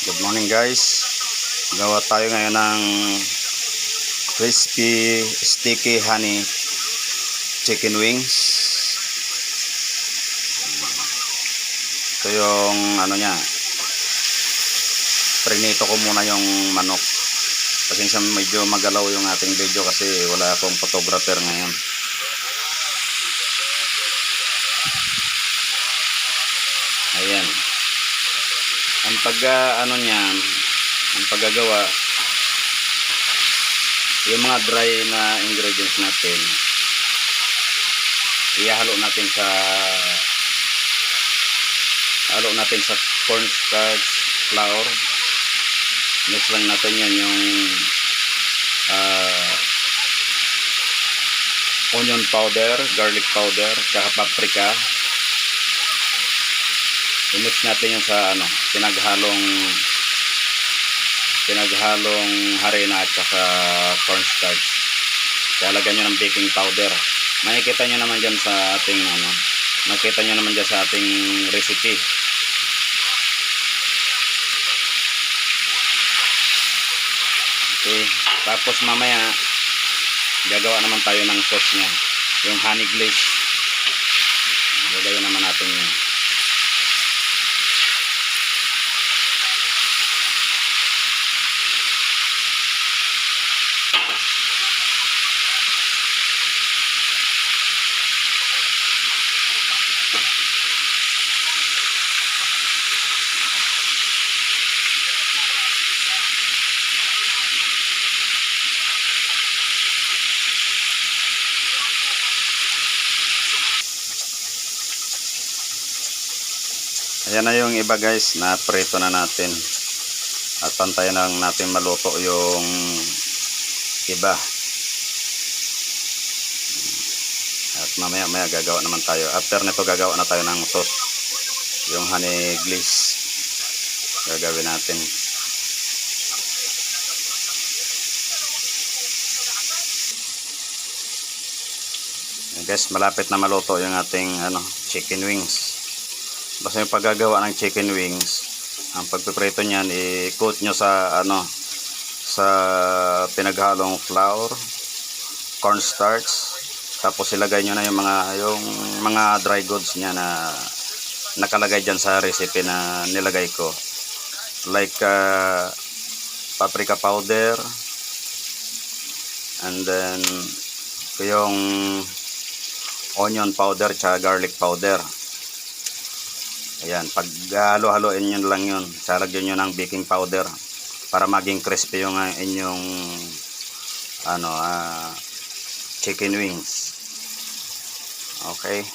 Good morning guys. Gawa tayo ngayon ng crispy sticky honey chicken wings. Ito yung ano niya. Prinito ko muna yung manok. Pasensya medyo magalaw yung ating video kasi wala akong photographer ngayon. Ayan. Ang paggagawa, yung mga dry na ingredients natin, ihalo natin sa cornstarch, flour. Mix lang natin yan yung onion powder, garlic powder, tsaka paprika. I-mix natin yung sa pinaghalong harina at saka cornstarch. Lalagyan nyo ng baking powder. Makikita nyo naman dyan sa ating recipe. Okay, tapos mamaya gagawa naman tayo ng sauce nya, yung honey glaze. Gagawin naman natin yun. Ayan na yung iba guys, na prito na natin. At pantayan lang natin maluto yung iba. At mamaya gagawa naman tayo. After nito gagawa na tayo ng sauce. Yung honey glaze. Gagawin natin. Ayan guys, malapit na maluto yung ating chicken wings. Basta yung paggagawa ng chicken wings, ang pagpiprito niyan, i-coat nyo sa pinaghalong flour, cornstarch, tapos ilagay nyo na yung mga dry goods niya na nakalagay dyan sa recipe na nilagay ko, like paprika powder, and then yung onion powder tsaka garlic powder. Ayan, pag halo-haloin nyo lang yun, salagyan nyo ng baking powder para maging crispy yung inyong chicken wings. Okay.